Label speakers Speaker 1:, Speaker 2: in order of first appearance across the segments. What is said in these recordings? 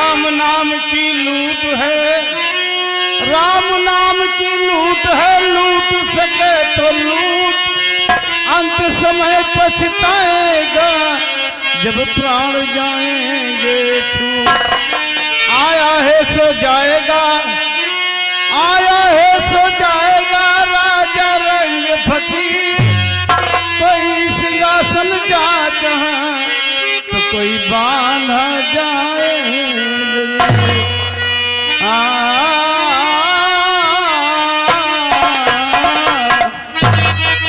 Speaker 1: राम नाम की लूट है, राम नाम की लूट है, लूट सके तो लूट, अंत समय पछताएगा जब प्राण जाएंगे छूट। आया है सो जाएगा, आया है सो जाएगा, राजा रंग फकीर, कोई सिंहासन जा जहां तो कोई बांधा जाए।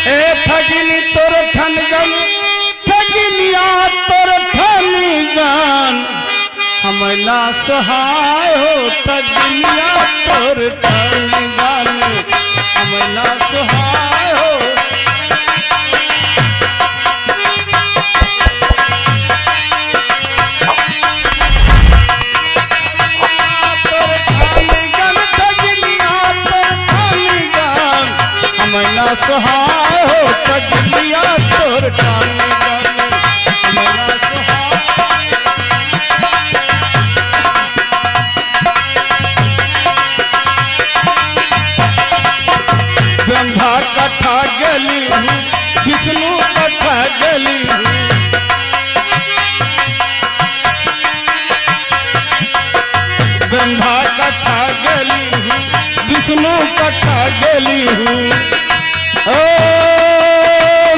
Speaker 1: ए ठगिनी तोर ठन गल, ठगिनिया तोर ठन जान, हमला सहाय हो ठगिनिया तोर ठन जान, हमला सहाय हो। मैना सहाय हो ठगिनिया तोर ठान जान, मैना सहाय। गंगा कथा गली हूँ, विष्णु कथा गली हूँ, गंगा कथा गली हूँ, विष्णु कथा गली हूँ, ओ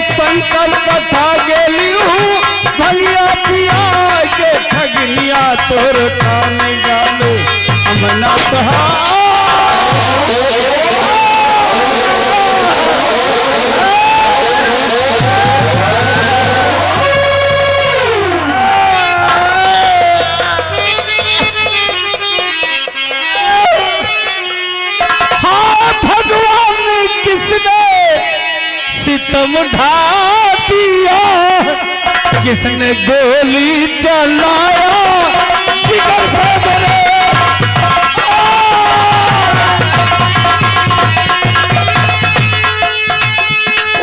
Speaker 1: शंकर कथा गेली हूँ, भलिया पिया के ठगिनिया तोर ठान जानो, हमना सहाय। हाँ भगवान ने किसने सितम ढा दिया, किसने गोली चलाया जिगर पे मेरे,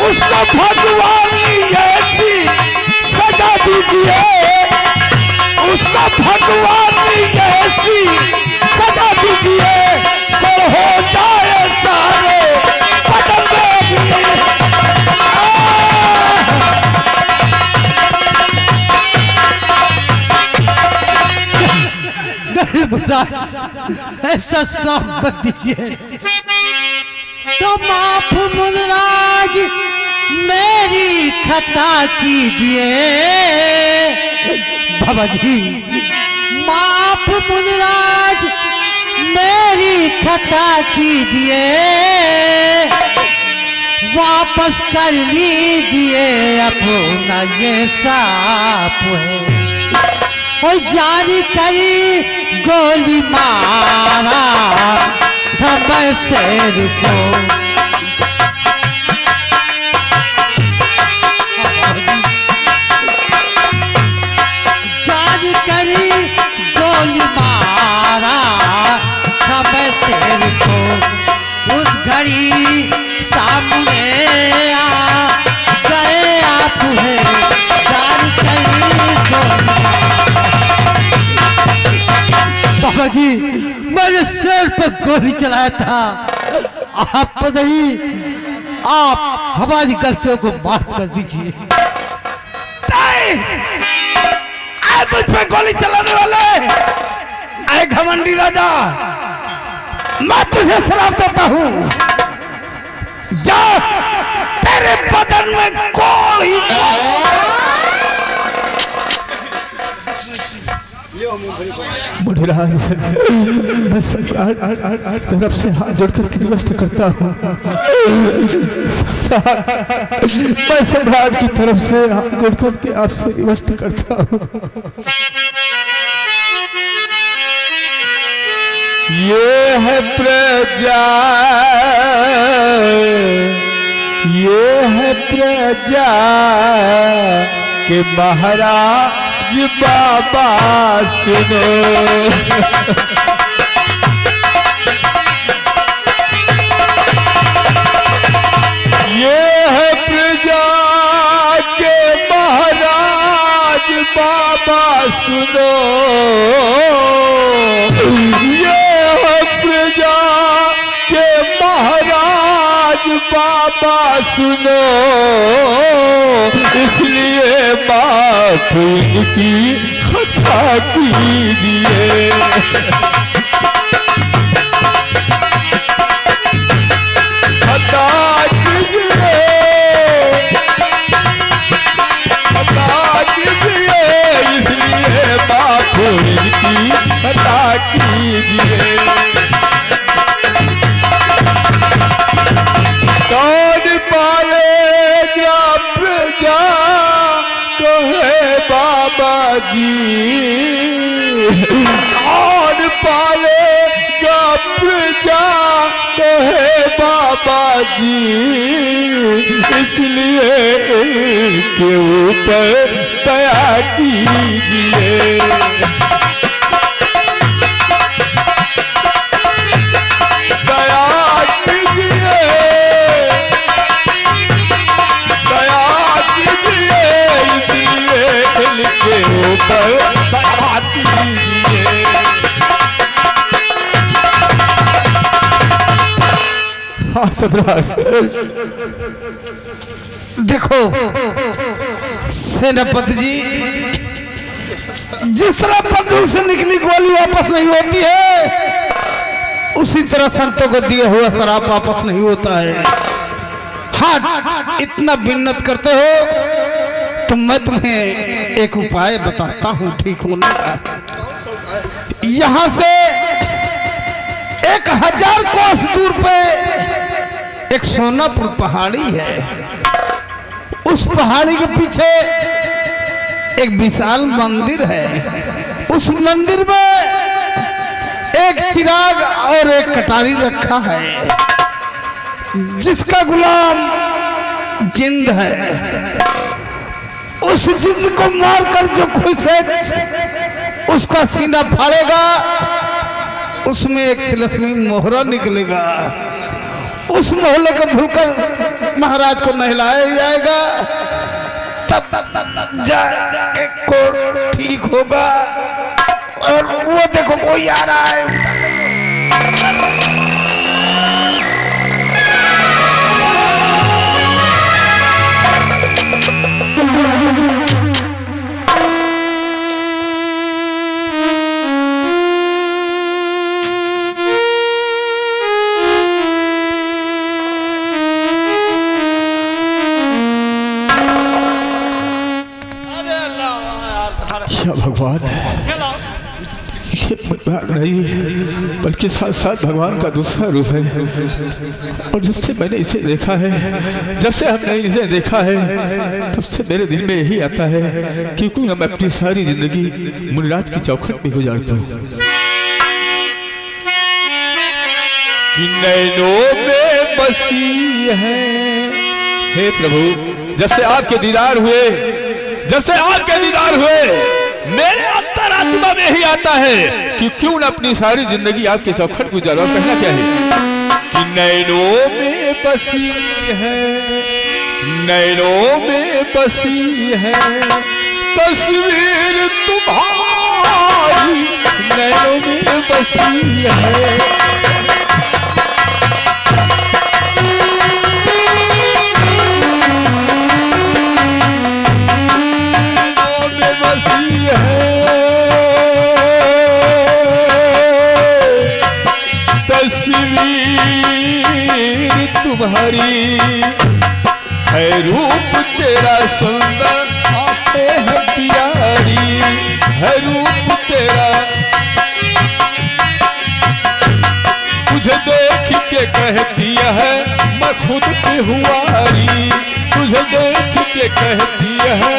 Speaker 1: उसको भगवान ऐसी सजा दीजिए, उसको भगवान ऐसी सजा दीजिए, तो हो जाए सारे
Speaker 2: ऐसा साफ मत दीजिए। तो माफ मुनराज मेरी खता कीजिए, बाबा जी माफ मुनराज मेरी खता कीजिए, वापस कर लीजिए अपना ये साप है, और जारी करी गोली मारा धम शेर को, जारी करी गोली मारा धम शेर को, उस घड़ी सामने आ गए आप है, जारी करी गोली। बाबा जी मैंने सिर पर गोली चलाया था, आप नहीं, आप हमारी गलतियों को माफ कर दीजिए।
Speaker 1: मुझ पे गोली चलाने वाले, ऐ घमंडी राजा, मैं तुझे श्राप देता हूँ, जा तेरे बदन में गोली।
Speaker 3: मुनिराज मैं सम्राट तरफ से हाथ जोड़कर रिक्वेस्ट करता हूँ, मैं सम्राट की तरफ से हाथ जोड़कर के आपसे रिक्वेस्ट करता हूँ।
Speaker 1: ये है प्रजा, ये है प्रजा के महाराज बाबा सुनो, ये है प्रजा के महाराज बाबा सुनो,
Speaker 3: बाबा सुनो, इसलिए माफ इनकी खता कीजिए। खता कीजिए, खता कीजिए, इसलिए माफ इनकी खता कीजिए। कौन पालेगा प्रजा कहे बाबा जी, कौन पालेगा प्रजा कहे बाबा जी, इसलिए इनके ऊपर दया कीजिए। हाँ सम्राट,
Speaker 2: देखो सेनापति जी, जिस तरह बंदूक से निकली गोली वापस नहीं होती है, उसी तरह संतों को दिया हुआ शराब वापस नहीं होता है। हाँ, इतना बिन्नत करते हो तो मैं तुम्हें एक उपाय बताता हूँ ठीक होने का। यहाँ से 1000 कोस दूर पे एक सोनापुर पहाड़ी है। उस पहाड़ी के पीछे एक विशाल मंदिर है। उस मंदिर में एक चिराग और एक कटारी रखा है, जिसका गुलाम जिंद है। उस जिंद को मारकर जो खुश है उसका सीना फाड़ेगा, उसमें एक तिलस्मी मोहरा निकलेगा। उस मोहल्ले को धुलकर महाराज को नहलाया जाएगा, तब जाके को ठीक होगा। और वो देखो कोई आ रहा है।
Speaker 3: क्या भगवान ये भगवान नहीं, बल्कि साथ साथ भगवान का दूसरा रूप है। और जब से मैंने इसे देखा है, जब से हमने इसे देखा है, तब से मेरे दिल में यही आता है कि क्यों ना मैं अपनी सारी जिंदगी मुनिराज की चौखट में गुजारता हूँ। कि नैनों में बसी है, हे प्रभु, जब से आपके दीदार हुए, जब से आपके दीदार हुए, मेरे अंतरात्मा में ही आता है कि क्यों न अपनी सारी जिंदगी आपके चौखट गुजारो। कहना क्या है कि नैनों में बसी है, नैनों में बसी है तस्वीर तुम्हारी, नैनों में बसी है। तुम्हारी है रूप तेरा सुंदर, आंखें है प्यारी, है रूप तेरा। तुझे देख के कहती है मैं खुद पे हुआरी, तुझे देख के कहती है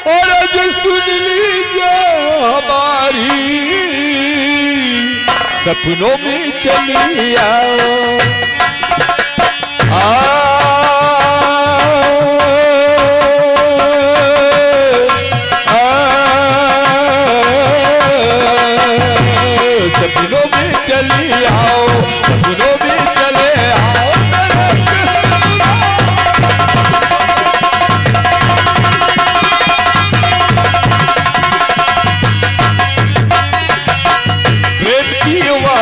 Speaker 3: और जो सुन लीजिए हमारी, सपनों में चली आओ। सपनों में चली आओ, सपनों में चले आओ।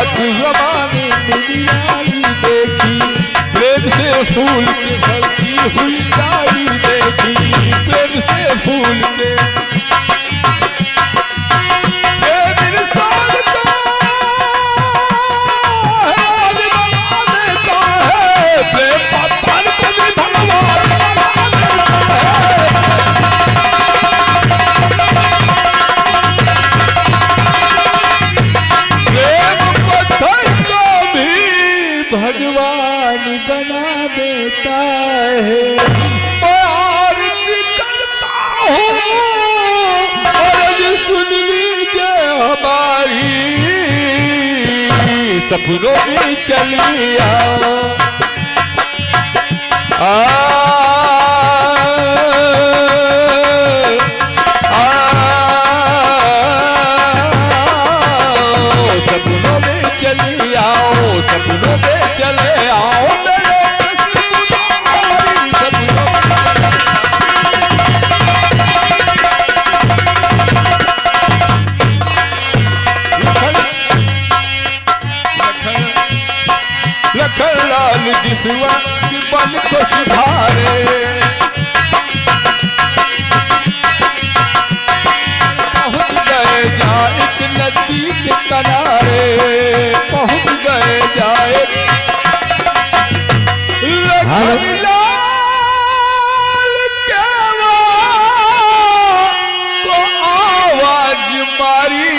Speaker 3: बात जमाने में निराली देखी, प्रेम से फूल के फलती हुई डाली देखी, प्रेम से फूल के भगवान बना देता है। प्यार करता हूँ और सुन लीजिए हमारी, सपनों में चली आओ। सपनों में चली आओ, सपनों में चले आओ मेरे सपनों लखन लाल जिसवा बन को सुधारे, पहुंच गए जा एक नदी के किनारे, पहुंच गए जाए लखन लाल केवा को आवाज मारी,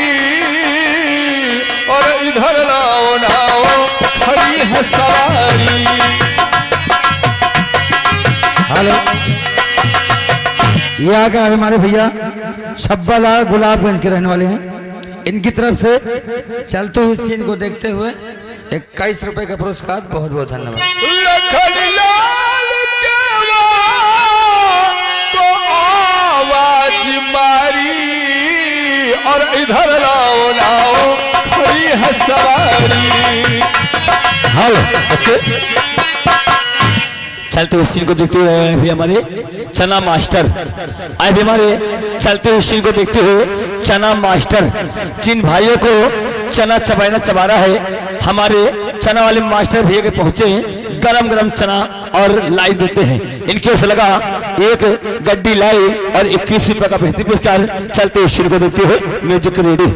Speaker 3: और इधर लाओ नाओ खड़ी है सवारी।
Speaker 4: हेलो, ये आ गया हमारे भैया छब्बालाल गुलाबगंज के रहने वाले हैं। इनकी तरफ से चलते हुए सीन को देखते हुए 21 रुपए का पुरस्कार। बहुत बहुत धन्यवाद।
Speaker 3: लखन लाल केवा को आवाज मारी, और इधर लाओ लाओ खड़ी है सवारी।
Speaker 4: Hello, okay. चलते हुए सीन को देखते हुए भी हमारे चना मास्टर आए भी हमारे चलते हुए सीन को देखते हुए चना मास्टर, जिन भाइयों को चना चबाना चबा रहा है, हमारे चना वाले मास्टर भैया के पहुंचे गरम गरम चना और लाई देते हैं। इनके उसे लगा एक गड्डी लाई और 21 रुपए का बेहतरीन पुरस्कार। चलते हुए सीन को देखते हुए म्यूजिक रेडी।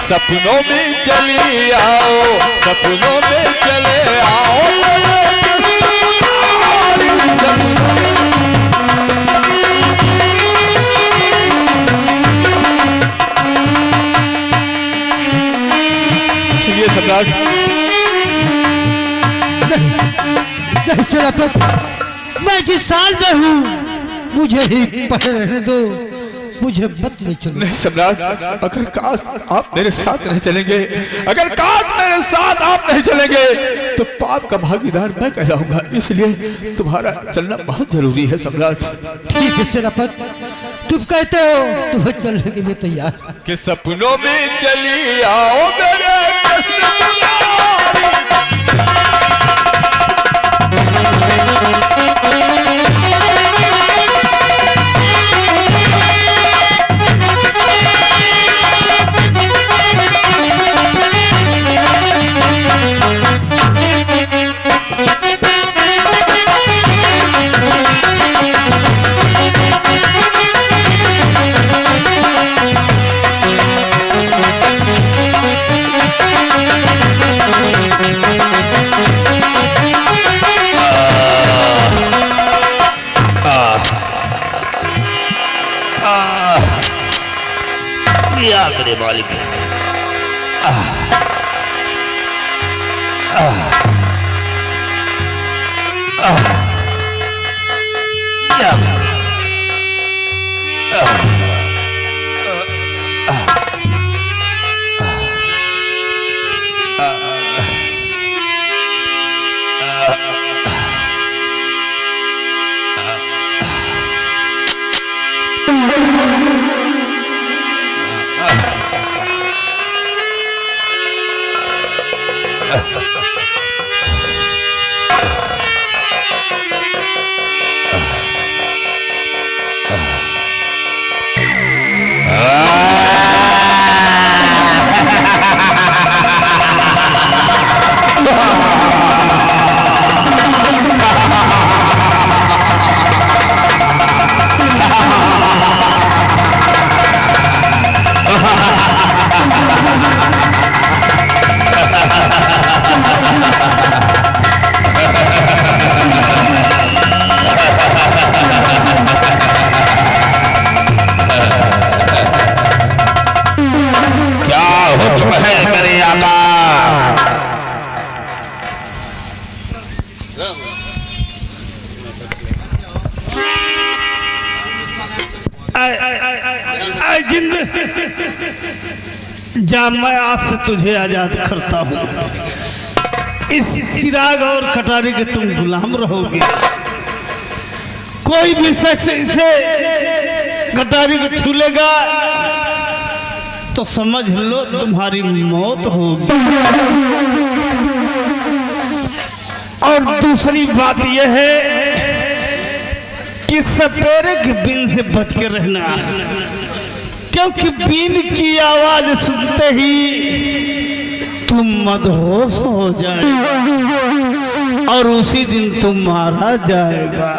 Speaker 3: सपनों में चली आओ, सपनों में चले आओ। सुनिए सम्राट,
Speaker 5: नहीं शराफत, मैं जिस साल में हूँ मुझे ही पढ़े रहने दो, मुझे मत ले चलो।
Speaker 3: नहीं सम्राट, अगर काश आप मेरे साथ नहीं चलेंगे, अगर काश मेरे साथ आप नहीं चलेंगे तो पाप का भागीदार मैं कहलाऊंगा, इसलिए तुम्हारा चलना बहुत जरूरी है सम्राट।
Speaker 5: ठीक है शराफत, तुम कहते हो तो मैं चलने के लिए तैयार।
Speaker 3: कि सपनों में चली आओ मेरे
Speaker 4: या मेरे मालिक। या
Speaker 2: जिंद जा, मैं आज से तुझे आजाद करता हूँ। इस चिराग और कटारी के तुम गुलाम रहोगे। कोई भी शख्स इसे कटारी को छू लेगा तो समझ लो तुम्हारी मौत होगी। और दूसरी बात यह है कि सपेरे के बीन से बच के रहना, क्योंकि बीन की आवाज सुनते ही तुम मदहोश हो जाएगा और उसी दिन तुम मारा जाएगा।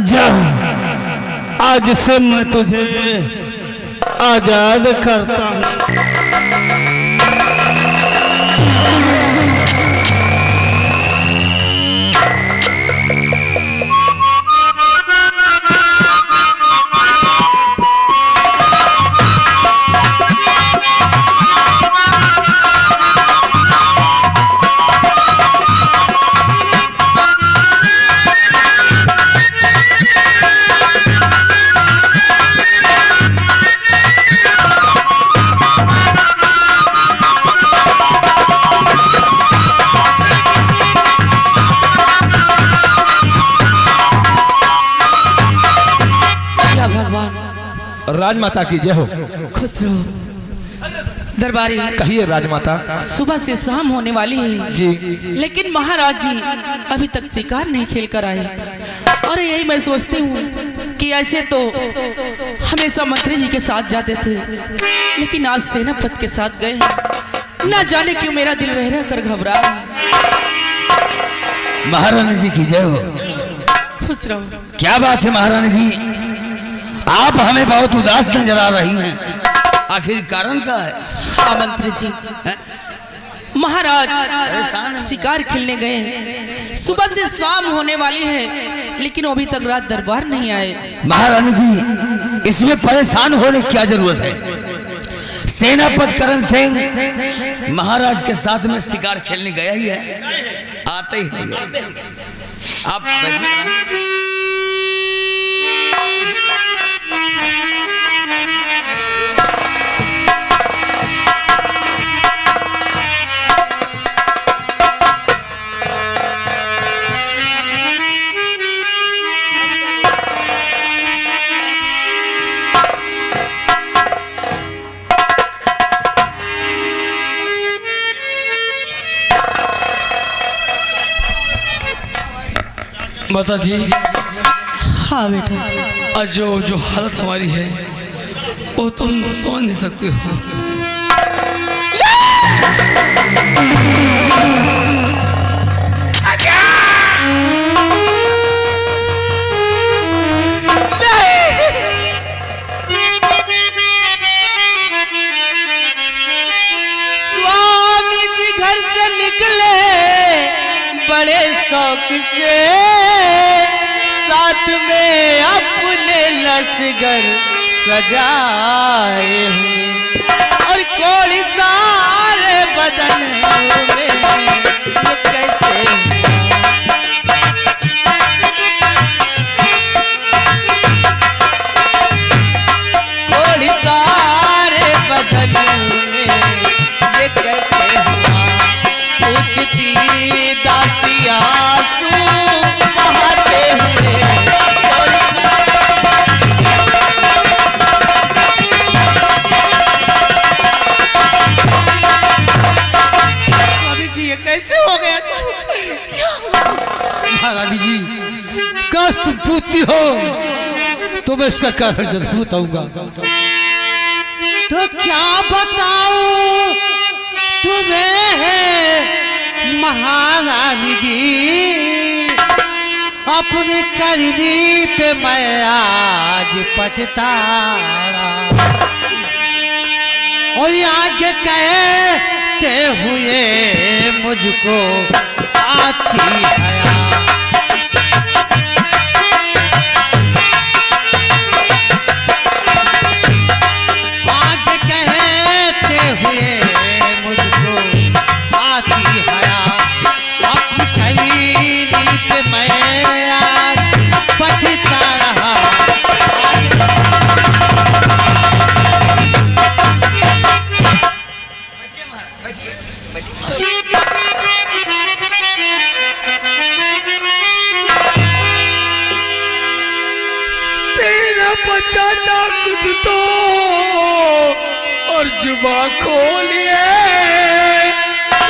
Speaker 2: जा, आज से मैं तुझे आजाद करता हूँ।
Speaker 3: राजमाता की जय हो।
Speaker 6: खुश रहो दरबारी।
Speaker 3: कहिए राजमाता।
Speaker 6: सुबह से शाम होने वाली है
Speaker 3: जी,
Speaker 6: लेकिन महाराज जी अभी तक शिकार नहीं खेल कर आए। और यही मैं सोचती हूँ कि ऐसे तो हमेशा मंत्री जी के साथ जाते थे, लेकिन आज सेनापति के साथ गए हैं। ना जाने क्यों मेरा दिल रह कर घबरा रहा है।
Speaker 5: महारानी जी की जय हो।
Speaker 6: खुश रहो।
Speaker 5: क्या बात है महारानी जी, आप हमें बहुत उदास नजर आ रही हैं, आखिर कारण क्या है?
Speaker 6: हाँ मंत्री जी, महाराज शिकार खेलने गए, सुबह से शाम होने वाली है, लेकिन अभी तक रात दरबार नहीं आए।
Speaker 5: महारानी जी, इसमें परेशान होने की क्या जरूरत है? सेनापति करण सिंह महाराज के साथ में शिकार खेलने गया ही है, आते ही होंगे। आप बैठिए।
Speaker 7: माता जी।
Speaker 6: हाँ बेटा।
Speaker 7: आज जो हालत हमारी है वो तुम समझ नहीं सकते हो।
Speaker 6: स्वामी जी घर से निकले बड़े शौक से, साथ में अपने लश्कर
Speaker 5: सजाए हुए और कोड़ी सारे बदन में ये कैसे कोड़ी सारे बदन में ये कैसे हुआ पूछती दासी आंसू बहाते हुए
Speaker 6: कैसे हो गया?
Speaker 7: महारानी जी काश तुम पूछती हो तो मैं इसका कारण जरूर बताऊंगा।
Speaker 5: तो क्या बताऊं तुम्हें महारानी जी अपनी करनी पे मैं आज पछता और आगे कहते हुए मुझको आती हया आगे कहते हुए मुझको आती हया अपनी खैनी पे मैं आज पछता रहा
Speaker 7: चाचा खुद तो और जुबा खोलिए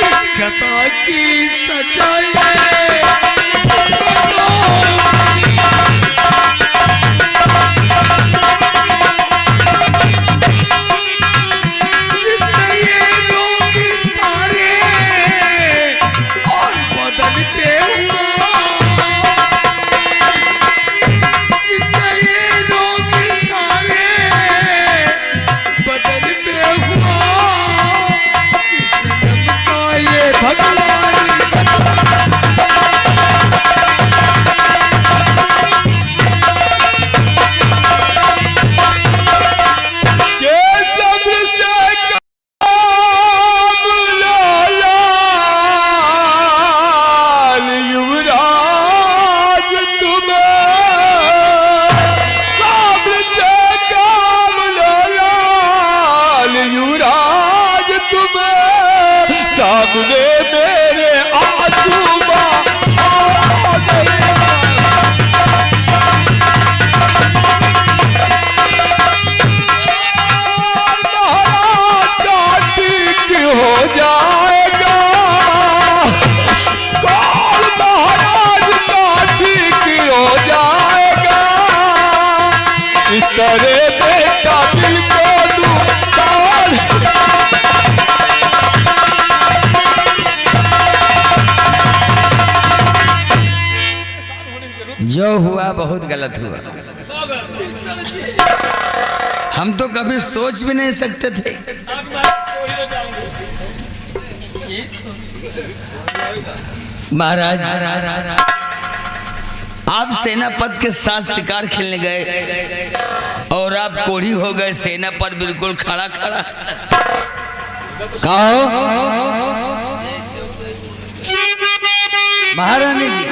Speaker 7: इस खता की सजाए
Speaker 5: जो हुआ बहुत गलत हुआ। हम तो कभी सोच भी नहीं सकते थे। महाराज आप सेनापति के साथ शिकार खेलने गए और आप कोढ़ी हो गए, सेनापति बिल्कुल खड़ा खड़ा। कहो महारानी जी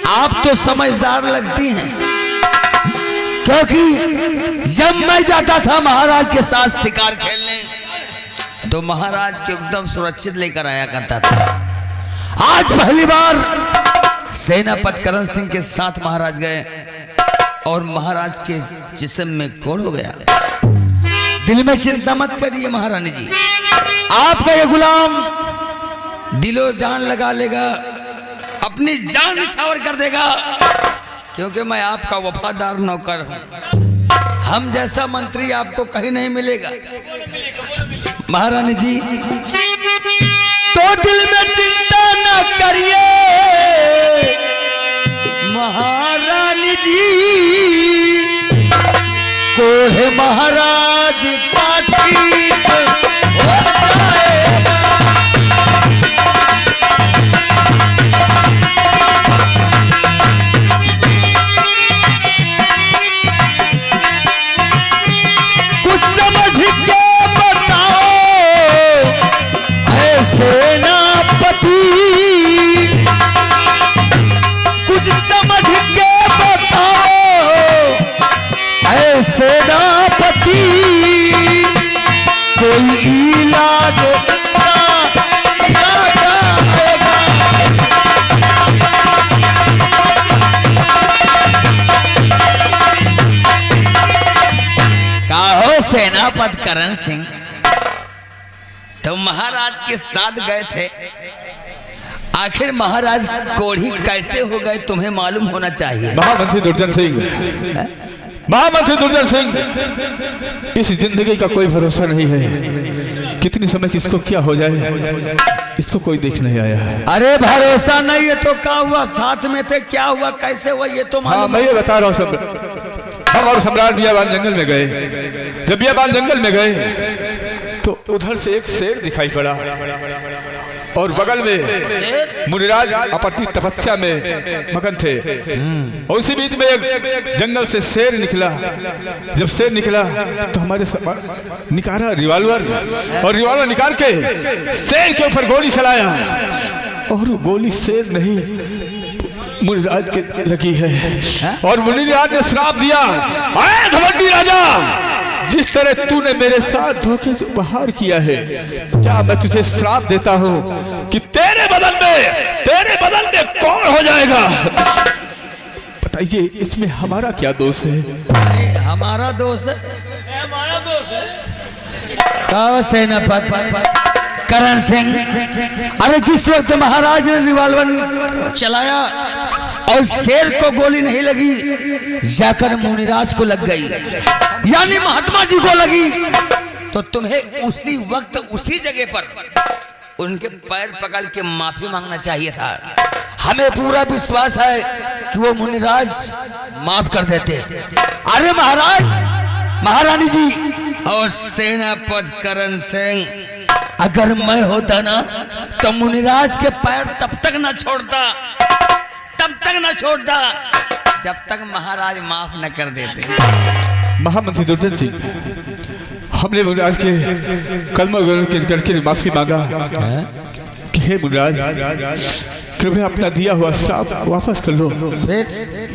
Speaker 5: आप तो समझदार लगती हैं, क्योंकि जब मैं जाता था महाराज के साथ शिकार खेलने तो महाराज को एकदम सुरक्षित लेकर आया करता था। आज पहली बार सेनापति करण सिंह के साथ महाराज गए और महाराज के जिस्म में कोढ़ हो गया। दिल में चिंता मत करिए महारानी जी, आपका ये गुलाम दिलो जान लगा लेगा, अपनी जान निछावर कर देगा, क्योंकि मैं आपका वफादार नौकर हूं। हम जैसा मंत्री आपको कहीं नहीं मिलेगा महारानी जी। तो दिल में चिंता न करिए महारानी जी, कोढ़ महाराज का ठीक हो जाएगा। सेनापति करण सिंह तो महाराज के साथ गए थे। आखिर महाराज कोढ़ी कैसे हो गए तुम्हें मालूम होना चाहिए।
Speaker 3: महामंत्री दुर्जन सिंह, महामंत्री दुर्जन सिंह, इस जिंदगी का कोई भरोसा नहीं है, कितनी समय किसको क्या हो जाए इसको कोई देख नहीं आया है।
Speaker 5: अरे भरोसा नहीं है तो क्या हुआ, साथ में थे, क्या हुआ, कैसे हुआ, ये तो
Speaker 3: हाँ मैं ये बता रहा हूँ सब। हम और सम्राट बियाबान जंगल में गए। जब बियाबान जंगल में गए तो उधर से एक शेर दिखाई पड़ा और बगल में मुनिराज अपनी तपस्या में मगन थे। और उसी बीच में एक जंगल से शेर निकला। जब शेर निकला तो हमारे निकाला रिवॉल्वर और रिवॉल्वर निकाल के शेर के ऊपर गोली चलाया और गोली शेर नहीं मुनिराज के लगी है। और मुनिराज ने श्राप दिया, आए घमंडी राजा, जिस तरह तूने मेरे साथ धोखे से बाहर किया है, क्या मैं तुझे श्राप देता हूँ कि तेरे बदल में कौन हो जाएगा। बताइए इसमें हमारा क्या दोष है।
Speaker 5: हमारा दोष है, क्या सेनापति करण सिंह। अरे जिस वक्त महाराज ने रिवॉल्वर चलाया और शेर को गोली नहीं लगी, जाकर मुनिराज को लग गई, यानी महात्मा जी को लगी, तो तुम्हें उसी वक्त उसी जगह पर उनके पैर पकड़ के माफी मांगना चाहिए था। हमें पूरा विश्वास है कि वो मुनिराज माफ कर देते। अरे महाराज, महारानी जी और सेनापति करण सिंह, अगर मैं होता ना तो मुनिराज के पैर तब तक ना छोड़ता जब तक महाराज माफ न कर देते।
Speaker 3: महामंत्री दुर्जन सिंह, हमने मुनिराज के कलमा करके माफी मांगा कि हे मुनिराज, कृपया अपना दिया हुआ श्राप वापस कर लो,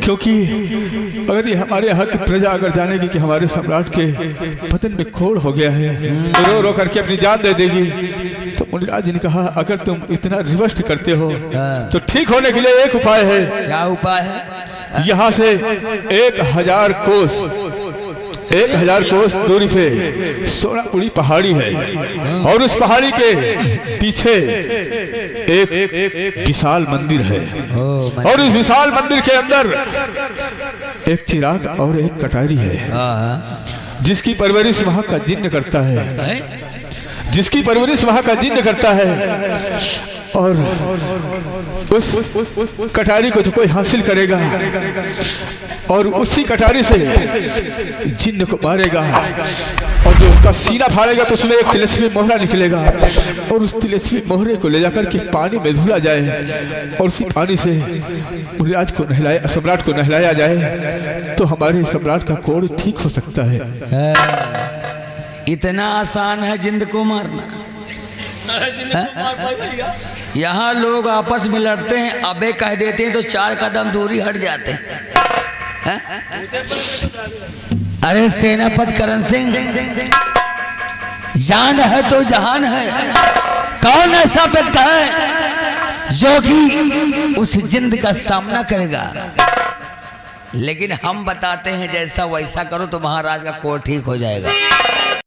Speaker 3: क्योंकि अगर ये हमारे यहाँ की प्रजा अगर जानेगी कि हमारे सम्राट के बदन में खोड़ हो गया है तो रो रो करके अपनी जान दे देगी। तो मुनिराज जी ने कहा, अगर तुम इतना रिवर्स करते हो तो ठीक होने के लिए एक उपाय है।
Speaker 5: क्या उपाय है?
Speaker 3: यहाँ से 1000 कोस दूरी पे सोनापुरी पहाड़ी है और उस पहाड़ी के पीछे एक विशाल मंदिर है और उस विशाल मंदिर के अंदर एक चिराग और एक कटारी है, जिसकी परवरिश वहाँ का जिन्न करता है, जिसकी परवरिश वहाँ का जिन्न करता है। और उस कटारी को तो कोई हासिल करेगा और उसी कटारी से जिन्न को मारेगा और जो उसका सीना फाड़ेगा तो उसमें एक तिलस्मी मोहरा निकलेगा और उस तिलस्मी मोहरे को ले जाकर के पानी में धुला जाए और उसी पानी से मुनिराज को नहलाया, सम्राट को नहलाया जाए तो हमारे सम्राट का कोढ़ ठीक हो सकता है।
Speaker 5: इतना आसान है जिंद को मारना। यहाँ लोग आपस में लड़ते हैं, अबे कह देते हैं तो 4 कदम दूरी हट जाते हैं। अरे सेनापति करण सिंह, जान है तो जहान है। कौन ऐसा व्यक्ति है जो कि उस जिंद का सामना करेगा? लेकिन हम बताते हैं जैसा वैसा करो तो महाराज का कोढ़ ठीक हो जाएगा।